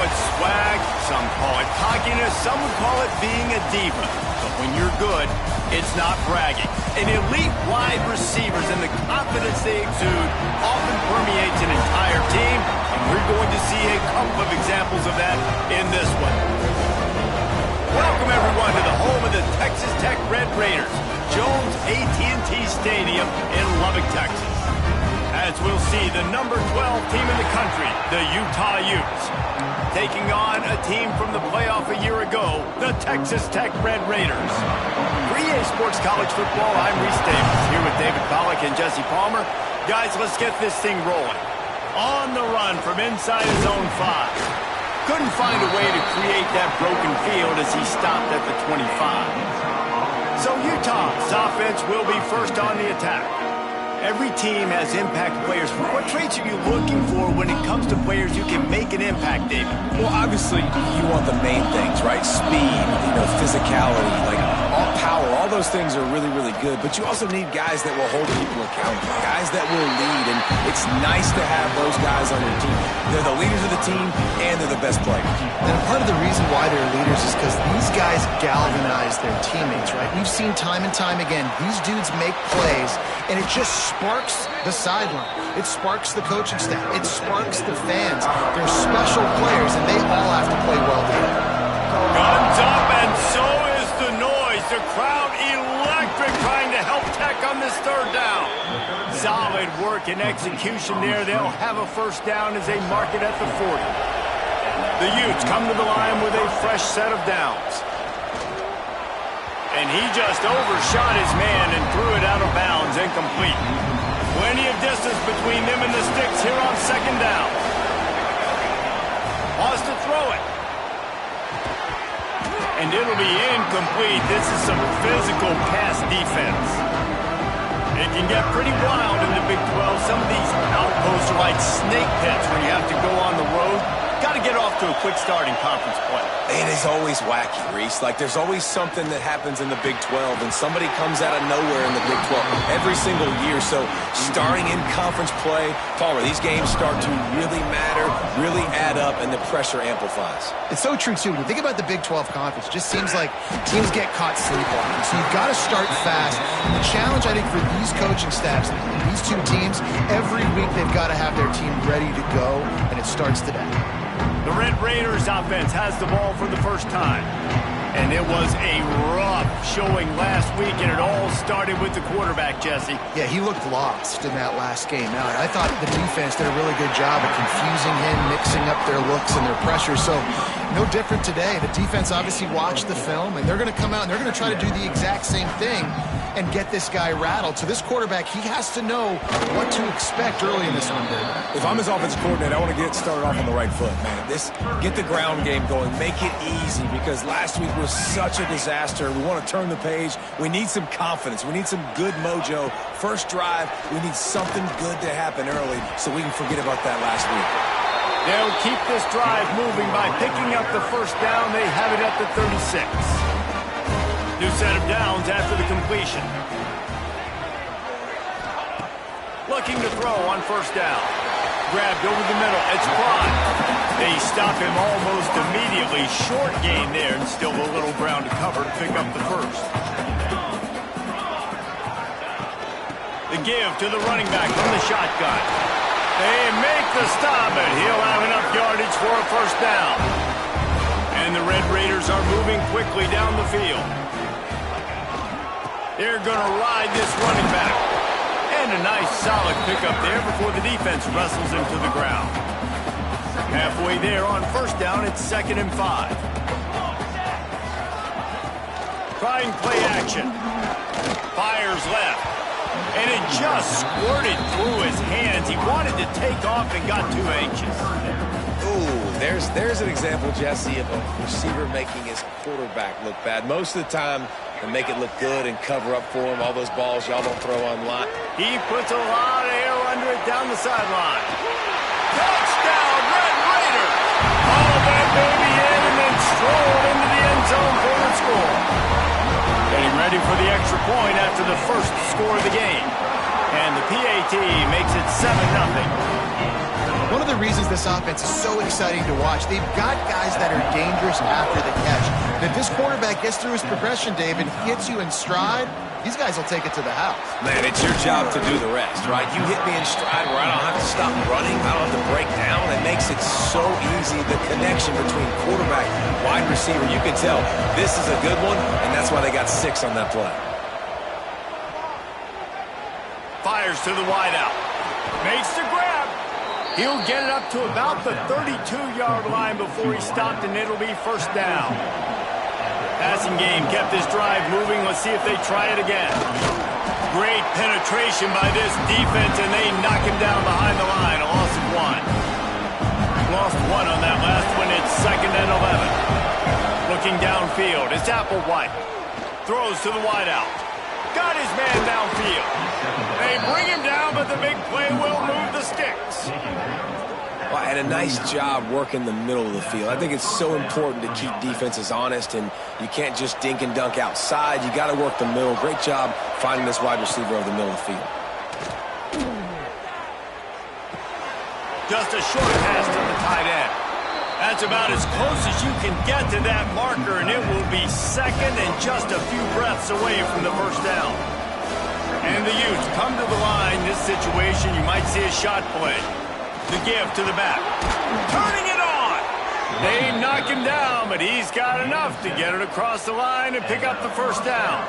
it swag, some call it cockiness, some would call it being a diva. But when you're good, it's not bragging. An elite wide receivers and the confidence they exude often permeates an entire team, and we're going to see a couple of examples of that in this one. Welcome, everyone, to the home of the Texas Tech Red Raiders, Jones AT&T Stadium in Lubbock, Texas. As we'll see the number 12 team in the country, the Utah Utes, taking on a team from the playoff a year ago, the Texas Tech Red Raiders. For EA Sports College Football, I'm Reese Davis, here with David Pollack and Jesse Palmer. Guys, let's get this thing rolling. On the run from inside his own 5. Couldn't find a way to create that broken field as he stopped at the 25. So Utah's offense will be first on the attack. Every team has impact players. What traits are you looking for when it comes to players who can make an impact, David? Well, obviously, you want the main things, right? Speed, physicality, all power. All those things are really, really good. But you also need guys that will hold people accountable, guys that will lead. And it's nice to have those guys on your team. They're the leaders of the team, and they're the best players. And part of the reason why they're leaders is because these guys galvanize their teammates, right? We've seen time and time again, these dudes make plays, and it just sparks the sideline. It sparks the coaching staff. It sparks the fans. They're special players, and they all have to play well together. Guns up, and so is the noise. The crowd electric, trying to help Tech on this third down. Solid work and execution there. They'll have a first down as they mark it at the 40. The Utes come to the line with a fresh set of downs. And he just overshot his man and threw it out of bounds, incomplete. Plenty of distance between them and the sticks here on second down. Wants to throw it. And it'll be incomplete. This is some physical pass defense. It can get pretty wild in the Big 12. Some of these outposts are like snake pits where you have to go on the road. Got to get off to a quick start in conference play. It is always wacky, Reese. There's always something that happens in the Big 12, and somebody comes out of nowhere in the Big 12 every single year. So starting in conference play, Palmer, these games start to really matter, really add up, and the pressure amplifies. It's so true, too. When you think about the Big 12 conference, it just seems like teams get caught sleepwalking. So you've got to start fast. And the challenge, I think, for these coaching staffs and these two teams, every week they've got to have their team ready to go, and it starts today. The Red Raiders offense has the ball for the first time. And it was a rough showing last week, and it all started with the quarterback, Jesse. Yeah, he looked lost in that last game. Now, I thought the defense did a really good job of confusing him, mixing up their looks and their pressure. So, no different today. The defense obviously watched the film, and they're going to come out and they're going to try to do the exact same thing and get this guy rattled. So this quarterback, he has to know what to expect early in this one, David. If I'm his offensive coordinator, I want to get started off on the right foot, man. Get the ground game going. Make it easy, because last week was such a disaster. We want to turn the page. We need some confidence. We need some good mojo. First drive, we need something good to happen early so we can forget about that last week. They'll keep this drive moving by picking up the first down. They have it at the 36. New set of downs after the completion. Looking to throw on first down. Grabbed over the middle. It's Fry. They stop him almost immediately. Short gain there, and still a little ground to cover to pick up the first. The give to the running back from the shotgun. They make the stop, and he'll have enough yardage for a first down. And the Red Raiders are moving quickly down the field. They're going to ride this running back. And a nice solid pickup there before the defense wrestles him to the ground. Halfway there on first down, it's 2nd and 5. Trying play action. Fires left. And it just squirted through his hands. He wanted to take off and got too anxious. Ooh, there's an example, Jesse, of a receiver making his quarterback look bad. Most of the time, they make it look good and cover up for him. All those balls y'all don't throw on line. He puts a lot of air under it down the sideline. Touchdown, Red Raiders! All that baby in and then strolled into the end zone for the score. Getting ready for the extra point after the first score of the game. And the PAT makes it 7-0. One of the reasons this offense is so exciting to watch, they've got guys that are dangerous after the catch. And if this quarterback gets through his progression, David, hits you in stride, these guys will take it to the house. Man, it's your job to do the rest, right? You hit me in stride where I don't have to stop running, I don't have to break down. It makes it so easy, the connection between quarterback, wide receiver. You can tell this is a good one, and that's why they got 6 on that play. Fires to the wideout. Makes the grab. He'll get it up to about the 32-yard line before he stopped, and it'll be first down. Passing game kept this drive moving. Let's see if they try it again. Great penetration by this defense, and they knock him down behind the line. A loss of 1. Lost 1 on that last one. It's 2nd and 11. Looking downfield, it's Applewhite. Throws to the wideout. Got his man downfield. They bring him down, but the big play will move the sticks. Well, and a nice job working the middle of the field. I think it's so important to keep defenses honest, and you can't just dink and dunk outside. You got to work the middle. Great job finding this wide receiver over the middle of the field. Just a short pass to the tight end. That's about as close as you can get to that marker, and it will be 2nd and just a few breaths away from the first down. And the Utes come to the line. This situation, you might see a shot play. The give to the back. Turning it on. They knock him down, but he's got enough to get it across the line and pick up the first down.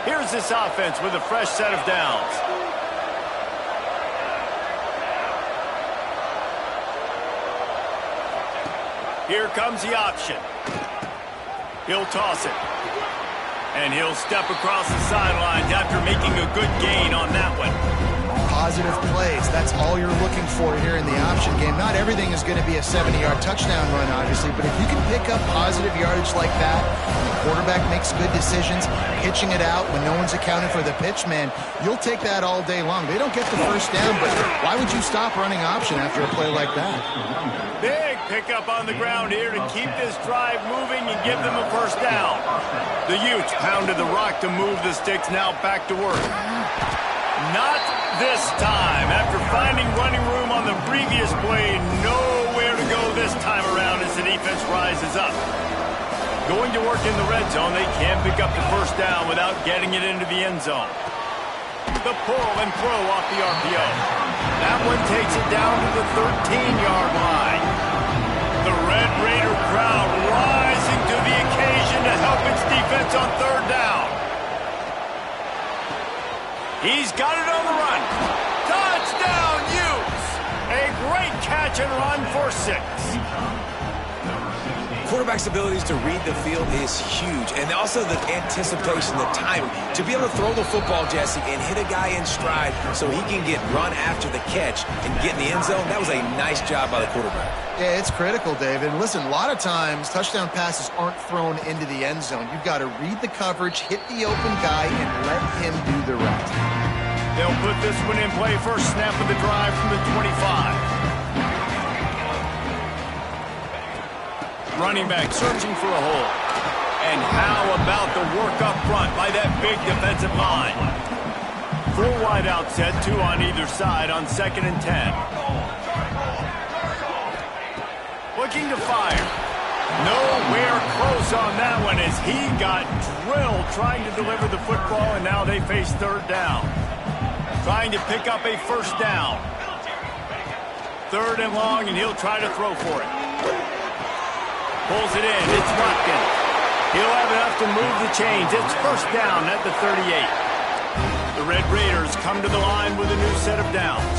Here's this offense with a fresh set of downs. Here comes the option. He'll toss it. And he'll step across the sidelines after making a good gain on that one. Positive plays, that's all you're looking for here in the option game. Not everything is going to be a 70-yard touchdown run, obviously, but if you can pick up positive yardage like that, the quarterback makes good decisions, pitching it out when no one's accounting for the pitch, man, you'll take that all day long. They don't get the first down, but why would you stop running option after a play like that? Big pickup on the ground here to keep this drive moving and give them a first down. The Utes pounded the rock to move the sticks, now back to work. Not this time. After finding running room on the previous play, nowhere to go this time around as the defense rises up. Going to work in the red zone, they can't pick up the first down without getting it into the end zone. The pull and throw off the RPO. That one takes it down to the 13-yard line. The Red Raider crowd rising to the occasion to help its defense on third down. He's got it on the run. Touchdown, Utes! A great catch and run for 6. Quarterback's abilities to read the field is huge, and also the anticipation, the timing. To be able to throw the football, Jesse, and hit a guy in stride so he can get run after the catch and get in the end zone, that was a nice job by the quarterback. Yeah, it's critical, David. Listen, a lot of times touchdown passes aren't thrown into the end zone. You've got to read the coverage, hit the open guy, and let him do the rest. They'll put this one in play. First snap of the drive from the 25. Running back searching for a hole. And how about the work up front by that big defensive line? 4 wide out set, 2 on either side on 2nd and 10. Looking to fire. Nowhere close on that one as he got drilled trying to deliver the football, and now they face third down. Trying to pick up a first down. 3rd and long, and he'll try to throw for it. Pulls it in. It's Watkins. He'll have enough to move the chains. It's first down at the 38. The Red Raiders come to the line with a new set of downs.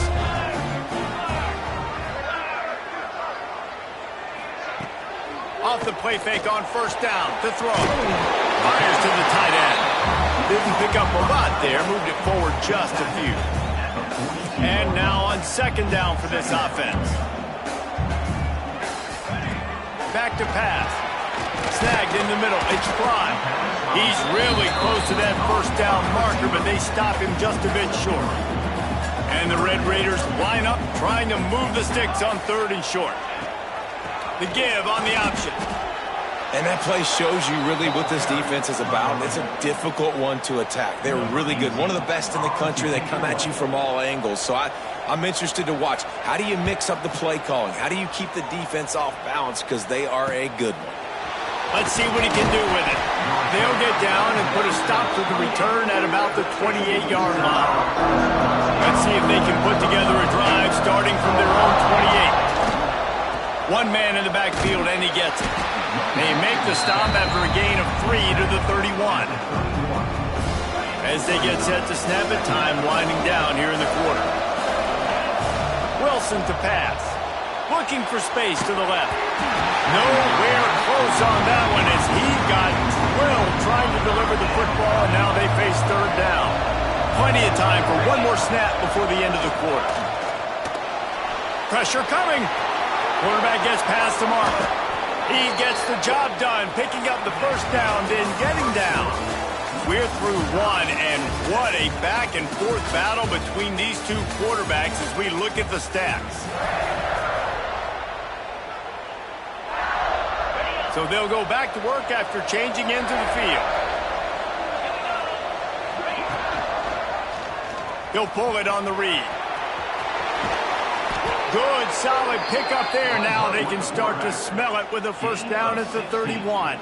Off the play fake on first down to throw. Fires to the tight end. Didn't pick up a lot there. Moved it forward just a few. And now on 2nd down for this offense. Back to pass. Snagged in the middle. It's Fry. He's really close to that first down marker, but they stop him just a bit short. And the Red Raiders line up, trying to move the sticks on 3rd and short. The give on the option. And that play shows you really what this defense is about. It's a difficult one to attack. They're really good. One of the best in the country. They come at you from all angles. So I'm interested to watch. How do you mix up the play calling? How do you keep the defense off balance? Because they are a good one. Let's see what he can do with it. They'll get down and put a stop to the return at about the 28-yard line. Let's see if they can put together a drive starting from their own 28. One man in the backfield, and he gets it. They make the stop after a gain of 3 to the 31. As they get set to snap it, time winding down here in the quarter. Wilson to pass. Looking for space to the left. Nowhere close on that one as he got drilled trying to deliver the football, and now they face third down. Plenty of time for one more snap before the end of the quarter. Pressure coming. Quarterback gets past the marker. He gets the job done, picking up the first down, then getting down. We're through one, and what a back-and-forth battle between these two quarterbacks as we look at the stats. So they'll go back to work after changing into the field. He'll pull it on the read. Good, solid pickup there. Now they can start to smell it with a first down at the 31.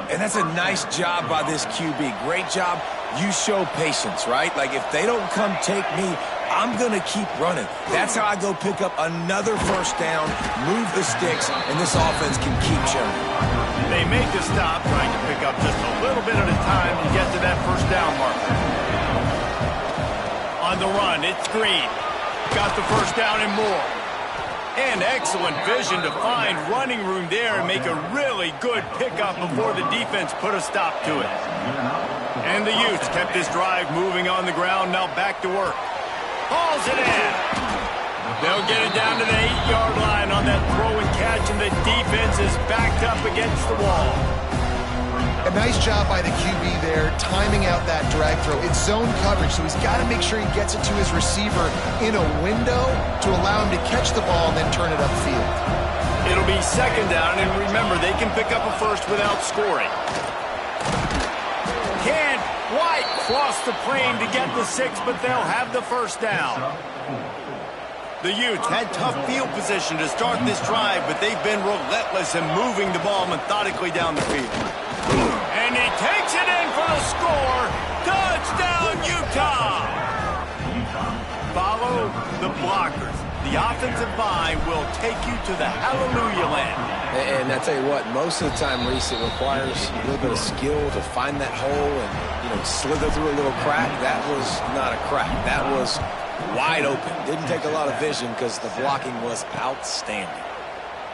And that's a nice job by this QB. Great job. You show patience, right? Like, if they don't come take me, I'm going to keep running. That's how I go pick up another first down, move the sticks, and this offense can keep churning. They make the stop, trying to pick up just a little bit at a time to get to that first down marker. On the run, it's Green. Got the first down and more. And excellent vision to find running room there and make a really good pickup before the defense put a stop to it. And the Utes kept this drive moving on the ground, now back to work. Hauls it in. They'll get it down to the 8-yard line on that throw and catch, and the defense is backed up against the wall. A nice job by the QB there, timing out that drag throw. It's zone coverage, so he's got to make sure he gets it to his receiver in a window to allow him to catch the ball and then turn it upfield. It'll be second down, and remember, they can pick up a first without scoring. Can White cross the plane to get the 6, but they'll have the first down. The Utes had tough field position to start this drive, but they've been relentless in moving the ball methodically down the field. And he takes it in for the score. Touchdown, Utah! Follow the blockers. The offensive line will take you to the hallelujah land. And I tell you what, most of the time, Reese, it requires a little bit of skill to find that hole and, slither through a little crack. That was not a crack. That was wide open. Didn't take a lot of vision because the blocking was outstanding.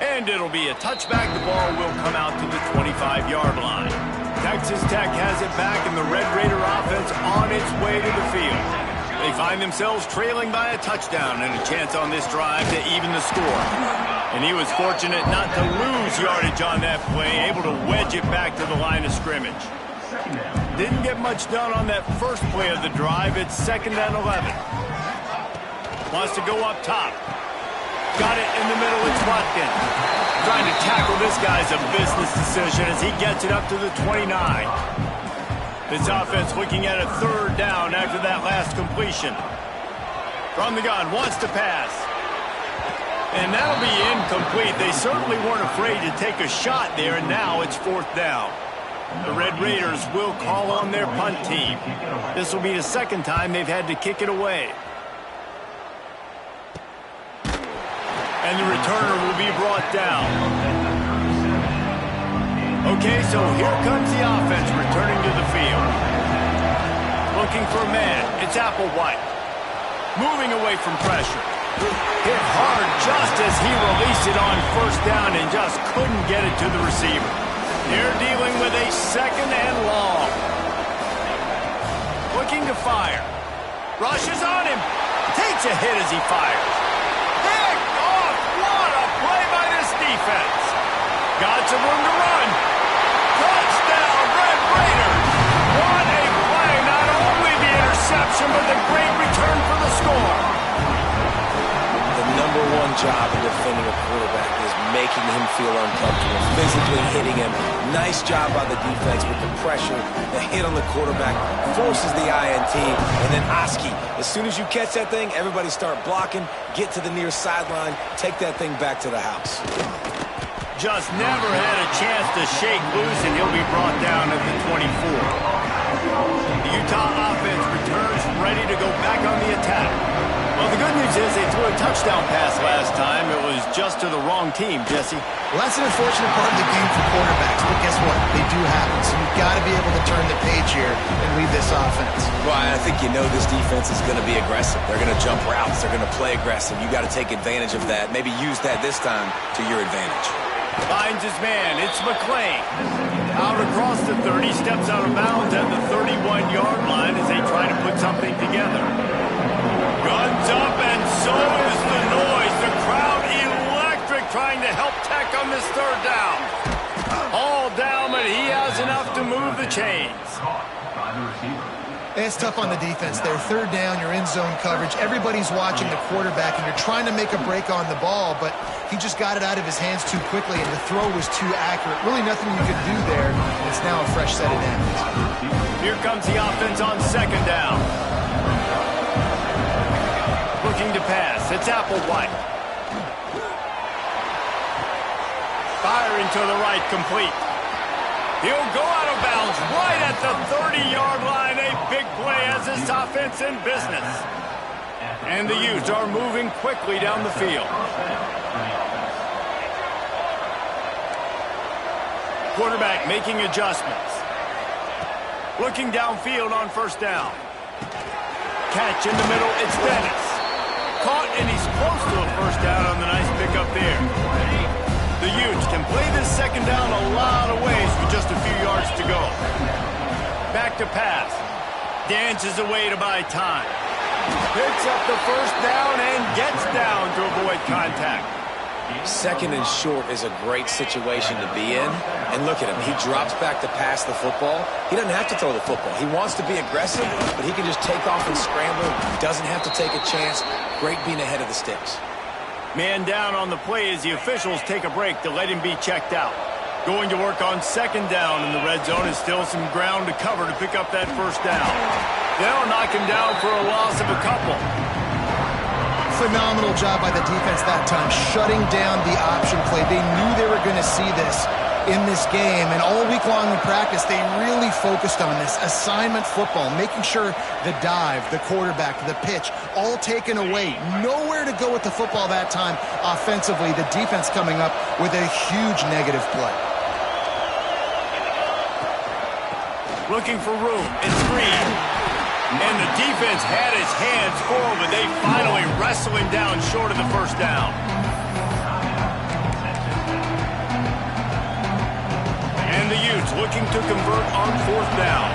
And it'll be a touchback. The ball will come out to the 25-yard line. Texas Tech has it back, and the Red Raider offense on its way to the field. They find themselves trailing by a touchdown and a chance on this drive to even the score. And he was fortunate not to lose yardage on that play, able to wedge it back to the line of scrimmage. Didn't get much done on that first play of the drive. It's 2nd and 11. Wants to go up top. Got it in the middle. It's Watkins. Trying to tackle this guy's a business decision as he gets it up to the 29. This offense looking at a third down after that last completion. From the gun, wants to pass. And that'll be incomplete. They certainly weren't afraid to take a shot there, and now it's 4th down. The Red Raiders will call on their punt team. This will be the second time they've had to kick it away. And the returner will be brought down. Okay, so here comes the offense returning to the field. Looking for a man. It's Applewhite. Moving away from pressure. Hit hard just as he released it on first down and just couldn't get it to the receiver. They're dealing with a 2nd and long. Looking to fire. Rushes on him. Takes a hit as he fires. Picked off. What a play by this defense. Got some room to run. Touchdown, Red Raiders. What a play. Not only the interception, but the great return for the score. The #1 job in defending a quarterback is making him feel uncomfortable, physically hitting him. Nice job by the defense with the pressure. The hit on the quarterback forces the INT. And then Oski, as soon as you catch that thing, everybody start blocking, get to the near sideline, take that thing back to the house. Just never had a chance to shake loose, and he'll be brought down at the 24. The Utah offense returns ready to go back on the attack. Well, the good news is they threw a touchdown pass last time. It was just to the wrong team, Jesse. Well, that's an unfortunate part of the game for quarterbacks, but guess what? They do happen, so you've got to be able to turn the page here and lead this offense. Well, I think you know this defense is going to be aggressive. They're going to jump routes. They're going to play aggressive. You got to take advantage of that. Maybe use that this time to your advantage. Finds his man. It's McClain. Out across the 30, steps out of bounds at the 31-yard line as they try to put something together. Guns up, and so is the noise. The crowd electric, trying to help Tech on this third down. All down, but he has enough to move the chains. It's tough on the defense there. Third down, you're in zone coverage. Everybody's watching the quarterback, and you're trying to make a break on the ball, but he just got it out of his hands too quickly, and the throw was too accurate. Really nothing you could do there. It's now a fresh set of downs. Here comes the offense on second down. Looking to pass. It's Applewhite. Firing to the right, complete. He'll go out of bounds right at the 30-yard line. A big play as this offense in business. And the Utes are moving quickly down the field. Quarterback making adjustments. Looking downfield on first down. Catch in the middle, it's Dennis. Caught, and he's close to a first down on the nice pickup there. The Utes can play this second down a lot of ways with just a few yards to go. Back to pass. Dances away to buy time. Picks up the first down and gets down to avoid contact. Second and short is a great situation to be in. And look at him. He drops back to pass the football. He doesn't have to throw the football. He wants to be aggressive, but he can just take off and scramble. He doesn't have to take a chance. Great being ahead of the sticks. Man down on the play as the officials take a break to let him be checked out. Going to work on second down in the red zone is still some ground to cover to pick up that first down. They'll knock him down for a loss of a couple. Phenomenal job by the defense that time, shutting down the option play. They knew they were going to see this in this game, and all week long in practice, they really focused on this assignment football, making sure the dive, the quarterback, the pitch, all taken away. Nowhere to go with the football that time offensively. The defense coming up with a huge negative play. Looking for room. It's Green. And the defense had his hands full, but they finally wrestle him down short of the first down. And the Utes looking to convert on fourth down.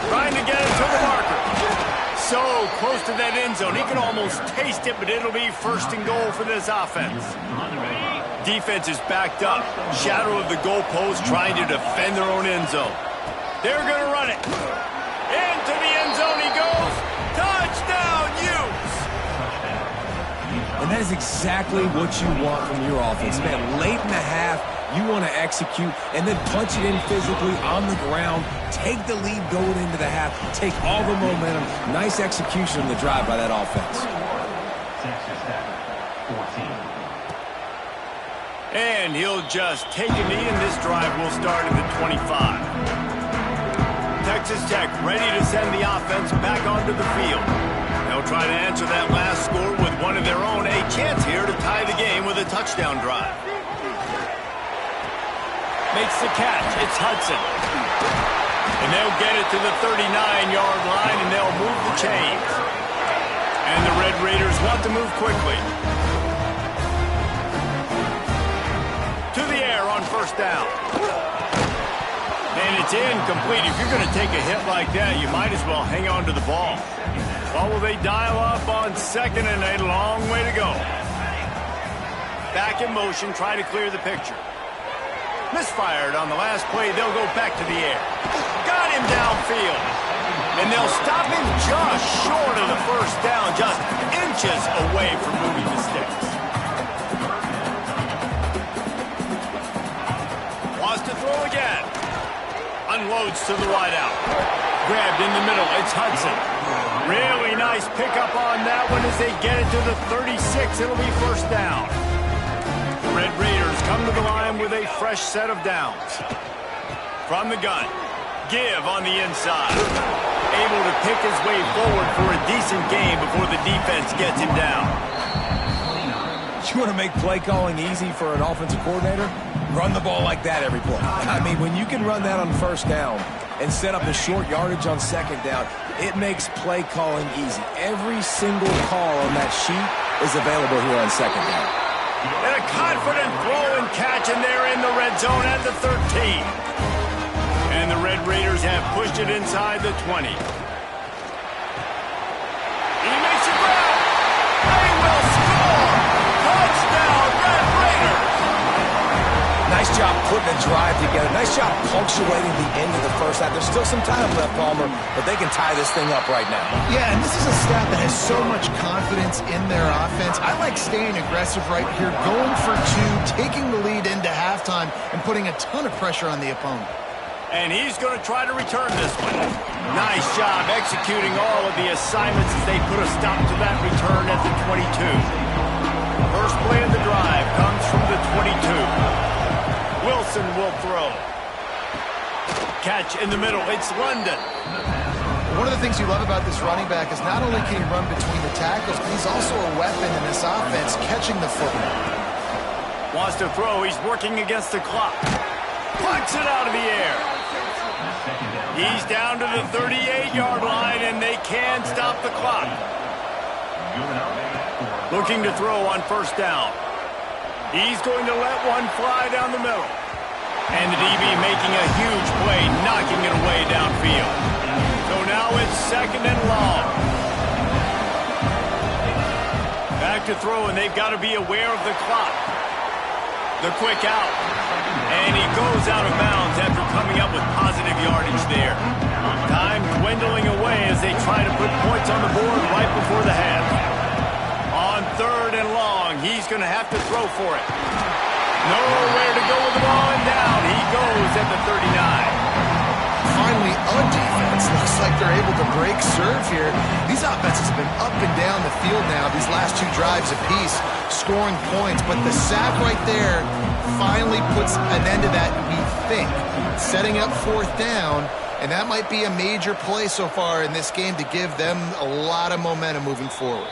Trying to get it to the marker. So close to that end zone. He can almost taste it, but it'll be first and goal for this offense. Defense is backed up. Shadow of the goalpost, trying to defend their own end zone. They're going to run it. Into the end zone he goes. Touchdown, Utes! And that is exactly what you want from your offense. Man, late in the half, you want to execute and then punch it in physically on the ground. Take the lead going into the half. Take all the momentum. Nice execution on the drive by that offense. And he'll just take a knee, and this drive will start at the 25. Texas Tech ready to send the offense back onto the field. They'll try to answer that last score with one of their own. A chance here to tie the game with a touchdown drive. Makes the catch. It's Hudson. And they'll get it to the 39-yard line, and they'll move the chains. And the Red Raiders want to move quickly. To the air on first down. And it's incomplete. If you're going to take a hit like that, you might as well hang on to the ball. Well, will they dial up on second, and a long way to go. Back in motion, try to clear the picture. Misfired on the last play. They'll go back to the air. Got him downfield. And they'll stop him just short of the first down, just inches away from moving the sticks. Wants to throw again. Unloads to the wideout. Grabbed in the middle. It's Hudson. Really nice pickup on that one as they get it to the 36. It'll be first down. The Red Raiders come to the line with a fresh set of downs. From the gun. Give on the inside. Able to pick his way forward for a decent game before the defense gets him down. You want to make play calling easy for an offensive coordinator? Run the ball like that every play. I mean, when you can run that on first down and set up the short yardage on second down, it makes play calling easy. Every single call on that sheet is available here on second down. And a confident throw and catch, and they're in the red zone at the 13. And the Red Raiders have pushed it inside the 20. He makes it grab. They will score. Touchdown, Red Raiders. Nice job putting a drive together. Nice job punctuating the end of the first half. There's still some time left, Palmer, but they can tie this thing up right now. Yeah, and this is a staff that has so much confidence in their offense. I like staying aggressive right here, going for two, taking the lead into halftime, and putting a ton of pressure on the opponent. And he's going to try to return this one. Nice job executing all of the assignments as they put a stop to that return at the 22. First play of the drive comes from the 22. Wilson will throw. Catch in the middle. It's London. One of the things you love about this running back is not only can he run between the tackles, but he's also a weapon in this offense, catching the football. Wants to throw. He's working against the clock. Punts it out of the air. He's down to the 38-yard line, and they can stop the clock. Looking to throw on first down. He's going to let one fly down the middle. And the DB making a huge play, knocking it away downfield. So now it's second and long. Back to throw, and they've got to be aware of the clock. The quick out. And he goes out of bounds after coming up with positive yardage there. Time dwindling away as they try to put points on the board right before the half. On third and long, he's going to have to throw for it. Nowhere to go with the ball, and down he goes at the 39. Finally, a defense. Looks like they're able to break serve here. These offenses have been up and down the field now, these last two drives apiece, scoring points. But the sack right there finally puts an end to that, we think. Setting up fourth down, and that might be a major play so far in this game to give them a lot of momentum moving forward.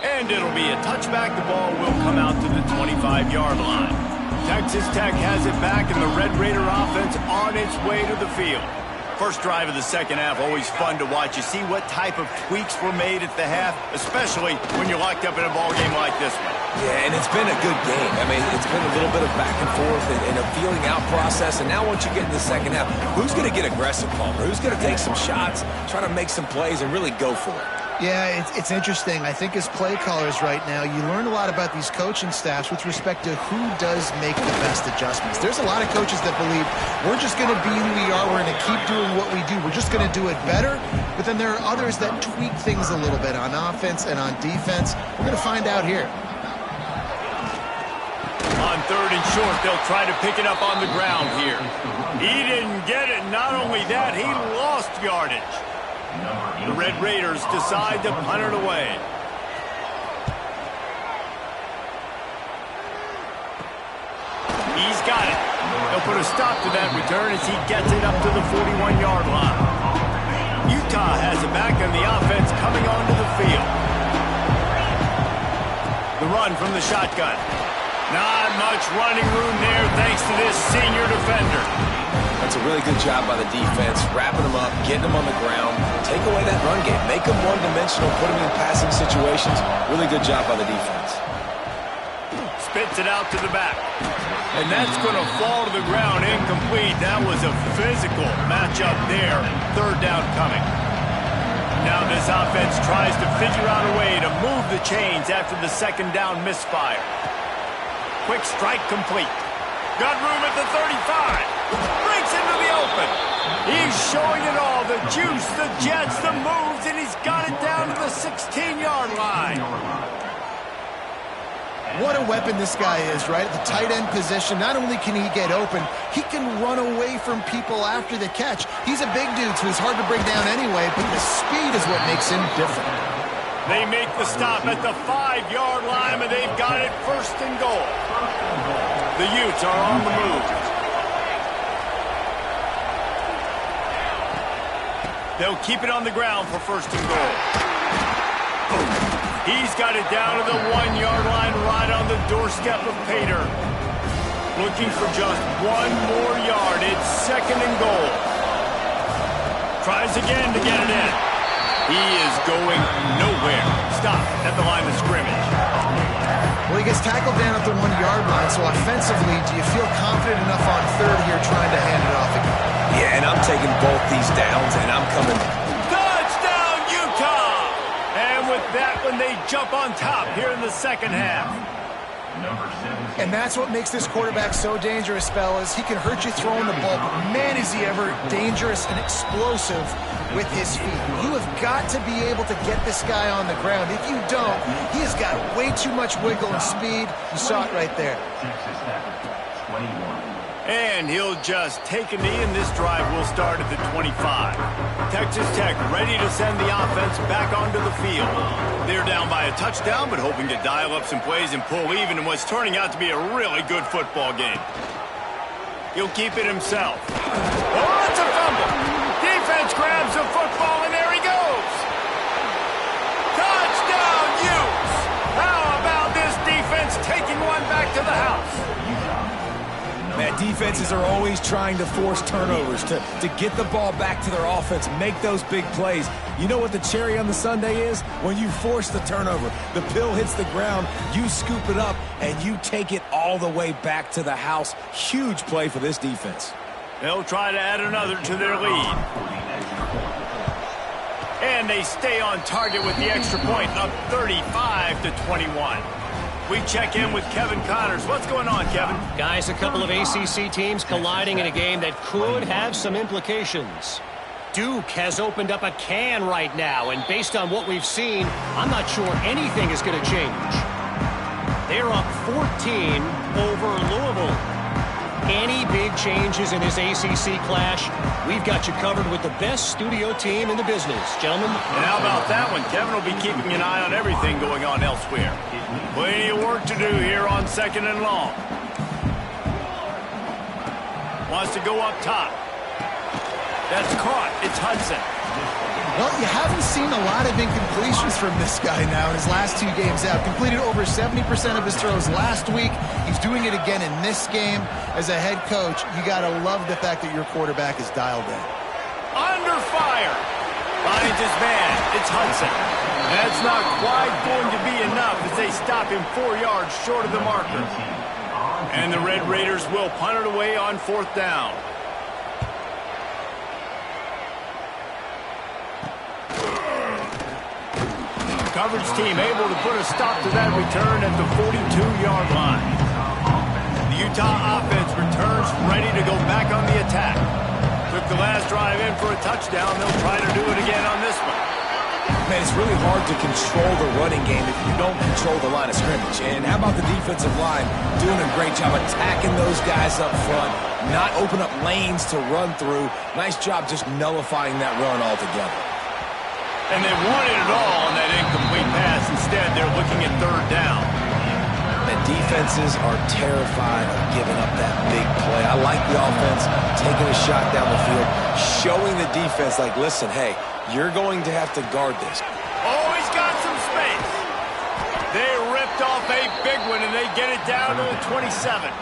And it'll be a touchback. The ball will come out to the 25-yard line. Texas Tech has it back, and the Red Raider offense on its way to the field. First drive of the second half, always fun to watch. You see what type of tweaks were made at the half, especially when you're locked up in a ball game like this one. Yeah, and it's been a good game. I mean, it's been a little bit of back and forth and a feeling out process. And now once you get in the second half, who's going to get aggressive, Palmer? Who's going to take some shots, try to make some plays, and really go for it? Yeah, it's interesting. I think as play callers right now, you learn a lot about these coaching staffs with respect to who does make the best adjustments. There's a lot of coaches that believe we're just going to be who we are. We're going to keep doing what we do. We're just going to do it better. But then there are others that tweak things a little bit on offense and on defense. We're going to find out here. On third and short, they'll try to pick it up on the ground here. He didn't get it. Not only that, he lost yardage. The Red Raiders decide to punt it away. He's got it. They'll put a stop to that return as he gets it up to the 41-yard line. Utah has it back, and the offense coming onto the field. The run from the shotgun. Not much running room there thanks to this senior defender. That's a really good job by the defense, wrapping them up, getting them on the ground, take away that run game, make them one-dimensional, put them in passing situations. Really good job by the defense. Spits it out to the back. And that's going to fall to the ground incomplete. That was a physical matchup there. Third down coming. Now this offense tries to figure out a way to move the chains after the second down misfire. Quick strike complete. Got room at the 35. Breaks into the open. He's showing it all. The juice, the jets, the moves, and he's got it down to the 16-yard line. What a weapon this guy is, right? The tight end position, not only can he get open, he can run away from people after the catch. He's a big dude, so he's hard to bring down anyway, but the speed is what makes him different. They make the stop at the 5-yard line, and they've got it first and goal. The Utes are on the move. They'll keep it on the ground for first and goal. He's got it down to the 1-yard line right on the doorstep of Pater. Looking for just one more yard. It's second and goal. Tries again to get it in. He is going nowhere. Stop at the line of scrimmage. Well, he gets tackled down at the 1-yard line, so offensively, do you feel confident enough on third here trying to hand it off again? Yeah, and I'm taking both these downs, and I'm coming. Touchdown, Utah! And with that one, they jump on top here in the second half. And that's what makes this quarterback so dangerous, fellas. He can hurt you throwing the ball, but man, is he ever dangerous and explosive with his feet. You have got to be able to get this guy on the ground. If you don't, he has got way too much wiggle and speed. You saw it right there. And he'll just take a knee, and this drive will start at the 25. Texas Tech ready to send the offense back onto the field. They're down by a touchdown, but hoping to dial up some plays and pull even in what's turning out to be a really good football game. He'll keep it himself. Oh, it's a fumble. Defense grabs the football, and there he goes. Touchdown, Utes! How about this defense taking one back to the house? Man, defenses are always trying to force turnovers, to get the ball back to their offense, make those big plays. You know what the cherry on the sundae is? When you force the turnover, the pill hits the ground, you scoop it up, and you take it all the way back to the house. Huge play for this defense. They'll try to add another to their lead. And they stay on target with the extra point, up 35-21. We check in with Kevin Connors. What's going on, Kevin? Guys, a couple of ACC teams colliding in a game that could have some implications. Duke has opened up a can right now, and based on what we've seen, I'm not sure anything is going to change. They're up 14 over Louisville. Any big changes in this ACC clash, we've got you covered with the best studio team in the business, gentlemen. And how about that one? Kevin will be keeping an eye on everything going on elsewhere. Plenty of work to do here on second and long. Wants to go up top. That's caught. It's Hudson. Well, you haven't seen a lot of incompletions from this guy now in his last two games out. Completed over 70% of his throws last week. He's doing it again in this game. As a head coach, you got to love the fact that your quarterback is dialed in. Under fire. Finds his man. It's Hudson. That's not quite going to be enough as they stop him 4 yards short of the marker. And the Red Raiders will punt it away on fourth down. Coverage team able to put a stop to that return at the 42-yard line. The Utah offense returns ready to go back on the attack. Took the last drive in for a touchdown. They'll try to do it again on this one. Man, it's really hard to control the running game if you don't control the line of scrimmage. And how about the defensive line doing a great job attacking those guys up front, not open up lanes to run through. Nice job just nullifying that run altogether. And they wanted it all on that incomplete pass. Instead, they're looking at third down. And defenses are terrified of giving up that big play. I like the offense taking a shot down the field, showing the defense like, listen, hey, you're going to have to guard this. Oh, he's got some space. They ripped off a big one, and they get it down to the 27.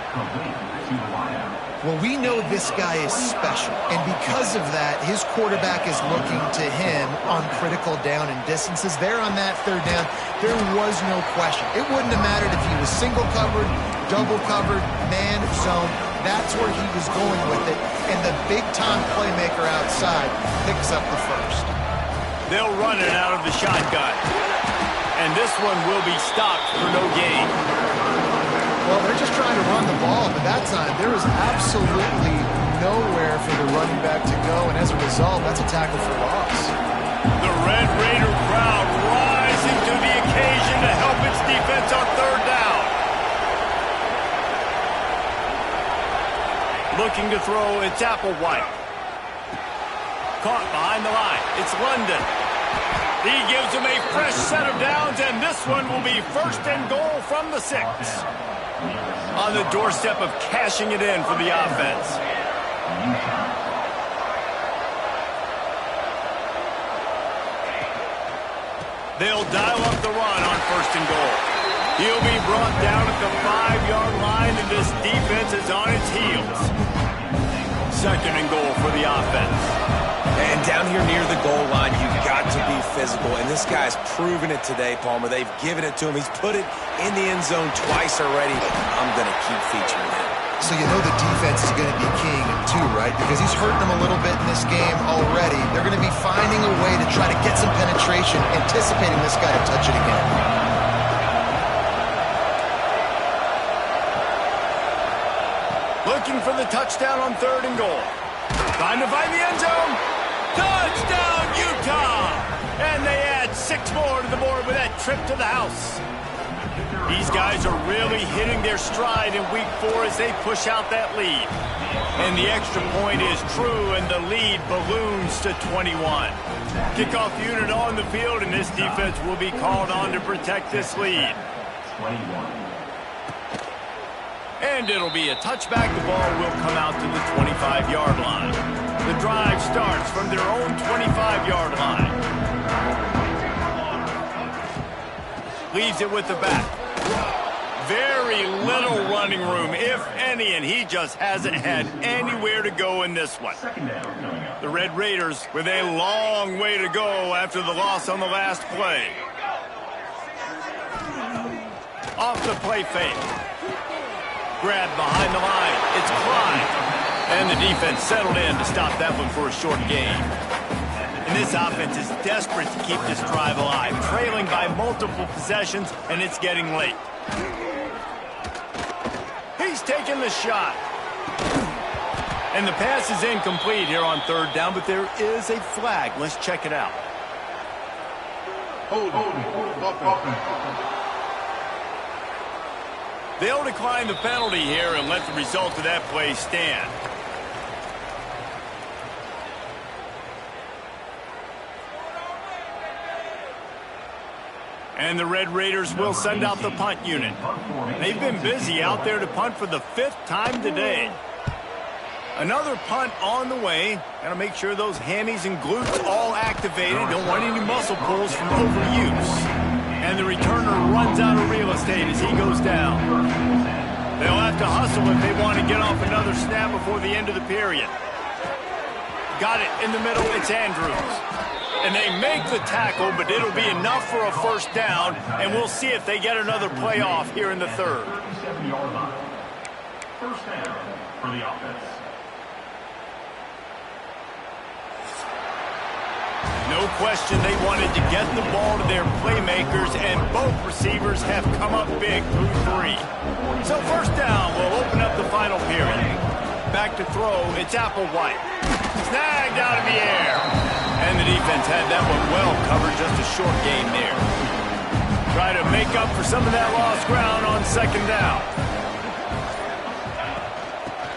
Well, we know this guy is special, and because of that, his quarterback is looking to him on critical down and distances. There on that third down, there was no question. It wouldn't have mattered if he was single covered, double covered, man zone. That's where he was going with it, and the big-time playmaker outside picks up the first. They'll run it out of the shotgun, and this one will be stopped for no gain. Well, they're just trying to run the ball, but that time there was absolutely nowhere for the running back to go, and as a result, that's a tackle for loss. The Red Raider crowd rising to the occasion to help its defense on third down. Looking to throw, it's Applewhite. Caught behind the line. It's London. He gives him a fresh set of downs, and this one will be first and goal from the 6. On the doorstep of cashing it in for the offense. They'll dial up the run on first and goal. He'll be brought down at the 5-yard line, and this defense is on its heels. Second and goal for the offense. And down here near the goal line, you've got to be physical. And this guy's proven it today, Palmer. They've given it to him. He's put it in the end zone twice already. I'm going to keep featuring him. So you know the defense is going to be keying him too, right? Because he's hurting them a little bit in this game already. They're going to be finding a way to try to get some penetration, anticipating this guy to touch it again. Looking for the touchdown on third and goal. Trying to find the end zone. Touchdown, Utah! And they add 6 more to the board with that trip to the house. These guys are really hitting their stride in week 4 as they push out that lead. And the extra point is true, and the lead balloons to 21. Kickoff unit on the field, and this defense will be called on to protect this lead. 21. And it'll be a touchback. The ball will come out to the 25-yard line. The drive starts from their own 25-yard line. Leaves it with the back. Very little running room, if any, and he just hasn't had anywhere to go in this one. The Red Raiders with a long way to go after the loss on the last play. Off the play fake. Grab behind the line. It's Clyde. And the defense settled in to stop that one for a short gain. And this offense is desperate to keep this drive alive, trailing by multiple possessions, and it's getting late. He's taking the shot. And the pass is incomplete here on third down, but there is a flag. Let's check it out. They'll decline the penalty here and let the result of that play stand. And the Red Raiders will send out the punt unit. They've been busy out there to punt for the 5th time today. Another punt on the way. Got to make sure those hammies and glutes all activated. Don't want any muscle pulls from overuse. And the returner runs out of real estate as he goes down. They'll have to hustle if they want to get off another snap before the end of the period. Got it in the middle. It's Andrews. And they make the tackle, but it'll be enough for a first down, and we'll see if they get another play off here in the 3rd. 37-yard line. First down for the offense. No question they wanted to get the ball to their playmakers, and both receivers have come up big through 3. So first down will open up the final period. Back to throw, it's Applewhite. Snagged out of the air. And the defense had that one well covered, just a short gain there. Try to make up for some of that lost ground on second down.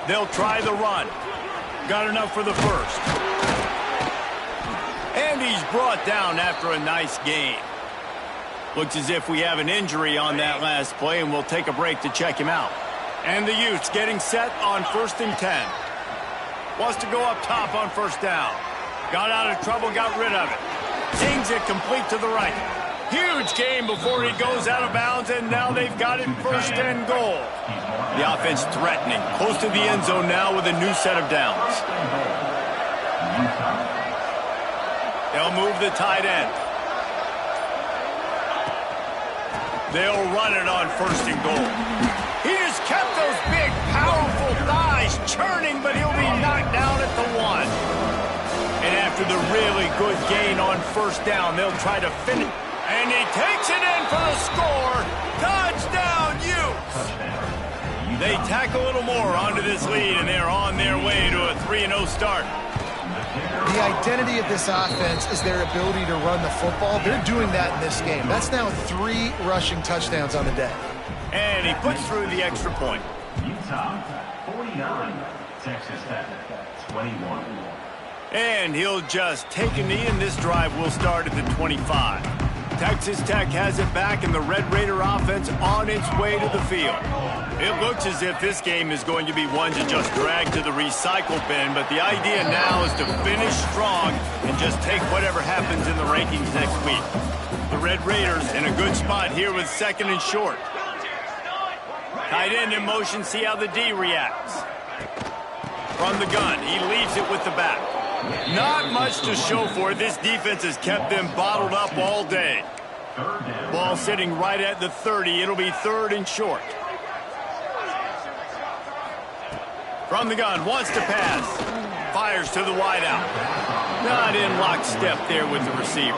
They'll try the run. Got enough for the first. And he's brought down after a nice gain. Looks as if we have an injury on that last play, and we'll take a break to check him out. And the Utes getting set on 1st and 10. Wants to go up top on first down. Got out of trouble, got rid of it. Zings it complete to the right. Huge gain before he goes out of bounds, and now they've got it 1st and goal. The offense threatening, close to the end zone now with a new set of downs. They'll move the tight end. They'll run it on 1st and goal. He just kept those big, powerful thighs churning, but he'll be knocked down at the 1. And after the really good gain on first down, they'll try to finish. And he takes it in for the score. Touchdown, Utes! They tack a little more onto this lead, and they're on their way to a 3-0 start. The identity of this offense is their ability to run the football. They're doing that in this game. That's now 3 rushing touchdowns on the day. And he puts through the extra point. Utah, 49. Texas Tech, 21. And he'll just take a knee, and this drive will start at the 25. Texas Tech has it back, and the Red Raider offense on its way to the field. It looks as if this game is going to be one to just drag to the recycle bin, but the idea now is to finish strong and just take whatever happens in the rankings next week. The Red Raiders in a good spot here with 2nd and short. Tight end in motion, see how the D reacts. From the gun, he leaves it with the back. Not much to show for it. This defense has kept them bottled up all day. Ball sitting right at the 30. It'll be 3rd and short. From the gun, wants to pass. Fires to the wideout. Not in lockstep there with the receiver.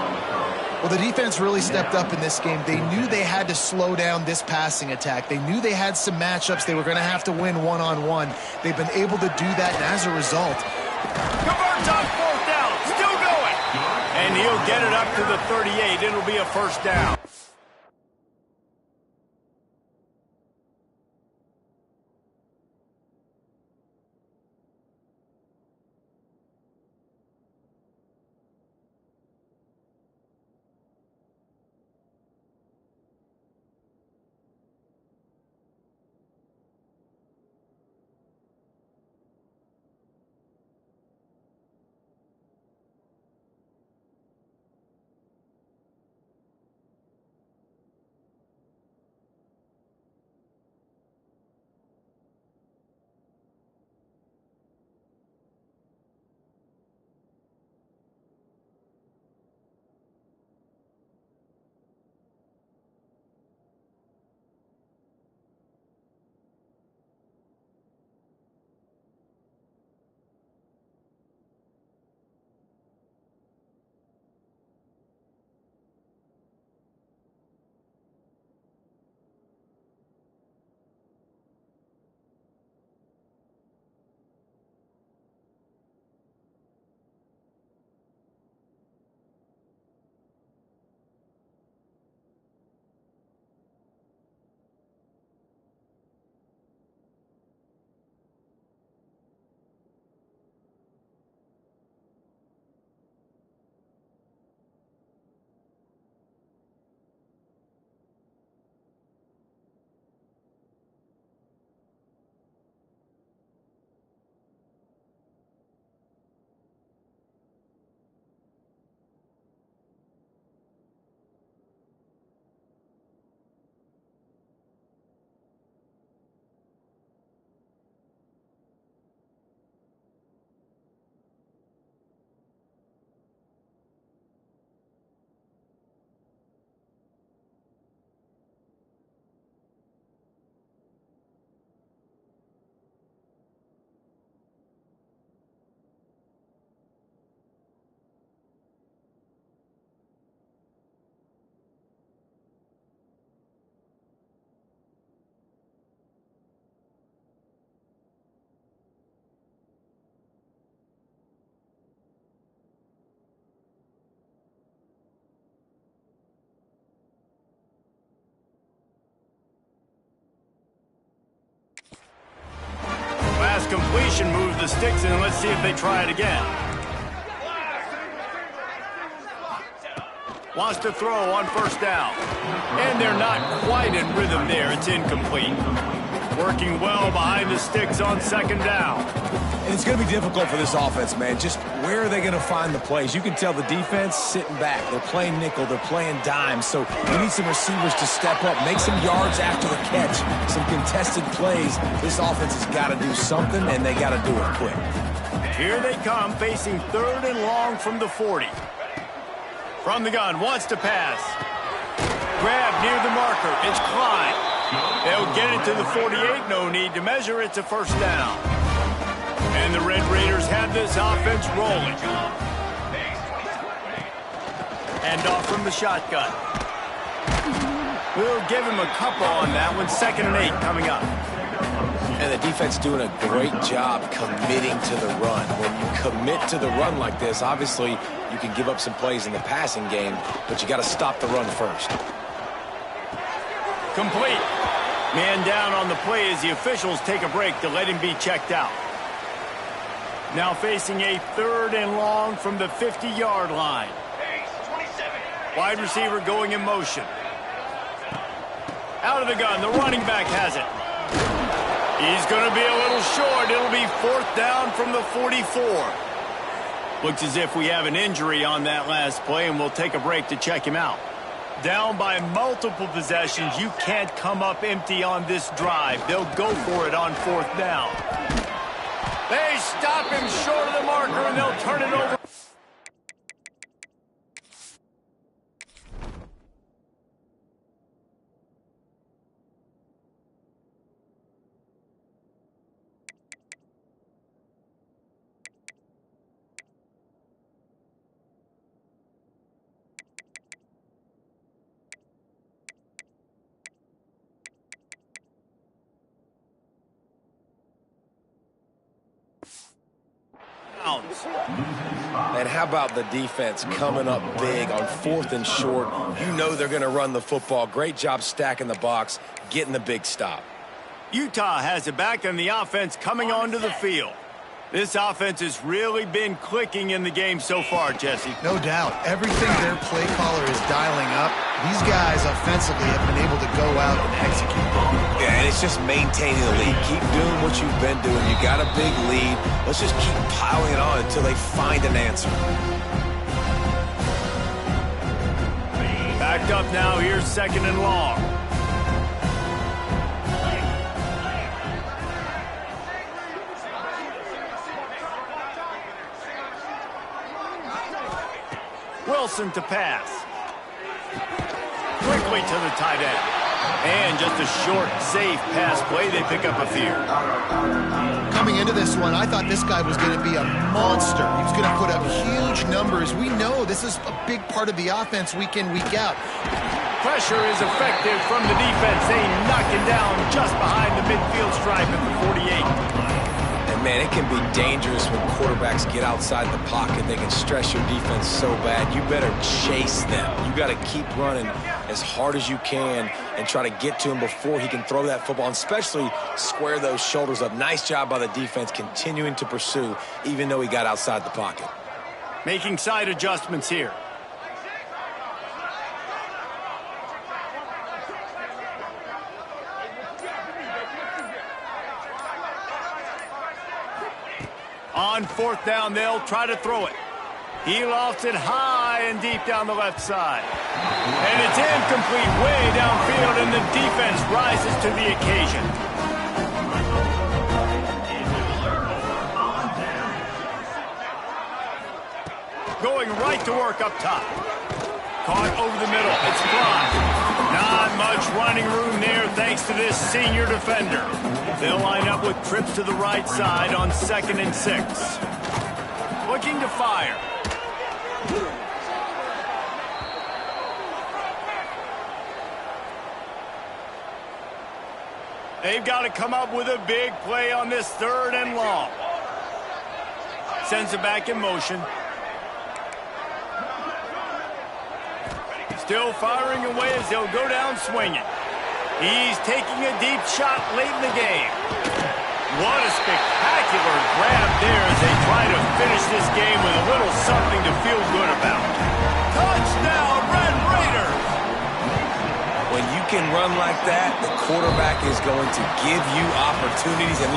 Well, the defense really stepped up in this game. They knew they had to slow down this passing attack. They knew they had some matchups they were going to have to win one-on-one. They've been able to do that, and as a result... Converts on 4th down. Still going. And he'll get it up to the 38. It'll be a 1st down. Last completion moves the sticks in. Let's see if they try it again. Wants to throw on 1st down. And they're not quite in rhythm there. It's incomplete. Working well behind the sticks on 2nd down. And it's going to be difficult for this offense, man. Just where are they going to find the plays? You can tell the defense sitting back. They're playing nickel. They're playing dime. So we need some receivers to step up, make some yards after the catch, some contested plays. This offense has got to do something, and they got to do it quick. Here they come, facing 3rd and long from the 40. From the gun, wants to pass. Grab near the marker. It's Klein. They'll get it to the 48. No need to measure. It's a 1st down. And the Red Raiders have this offense rolling. And off from the shotgun. We'll give him a couple on that one. 2nd and 8 coming up. And the defense doing a great job committing to the run. When you commit to the run like this, obviously you can give up some plays in the passing game, but you got to stop the run first. Complete. Man down on the play as the officials take a break to let him be checked out. Now facing a 3rd and long from the 50-yard line. Wide receiver going in motion. Out of the gun, the running back has it. He's going to be a little short. It'll be 4th down from the 44. Looks as if we have an injury on that last play, and we'll take a break to check him out. Down by multiple possessions, you can't come up empty on this drive. They'll go for it on 4th down. They stop him short of the marker, and they'll turn it over. And how about the defense coming up big on 4th and short? You know they're going to run the football. Great job stacking the box, getting the big stop. Utah has it back, and the offense coming onto the field. This offense has really been clicking in the game so far, Jesse. No doubt. Everything their play caller is dialing up, these guys offensively have been able to go out and execute. Yeah, and it's just maintaining the lead. Keep doing what you've been doing. You got a big lead. Let's just keep piling it on until they find an answer. Backed up now. Here's 2nd and long. Wilson to pass. Quickly to the tight end. And just a short, safe pass play. They pick up a few. Coming into this one, I thought this guy was going to be a monster. He was going to put up huge numbers. We know this is a big part of the offense week in, week out. Pressure is effective from the defense. They knock him down just behind the midfield stripe at the 48. And, man, it can be dangerous when quarterbacks get outside the pocket. They can stress your defense so bad. You better chase them. You got to keep running as hard as you can and try to get to him before he can throw that football, and especially square those shoulders up. Nice job by the defense continuing to pursue, even though he got outside the pocket. Making side adjustments here. On 4th down, they'll try to throw it. He lofts it high and deep down the left side. And it's incomplete way downfield, and the defense rises to the occasion. Going right to work up top. Caught over the middle. It's blocked. Not much running room there thanks to this senior defender. They'll line up with trips to the right side on 2nd and 6. Looking to fire. They've got to come up with a big play on this 3rd and long. Sends it back in motion. Still firing away as they'll go down swinging. He's taking a deep shot late in the game. What a spectacular grab there as they try to finish this game with a little something to feel good about. Touchdown, Red Raiders! When you can run like that, the quarterback is going to give you opportunities. And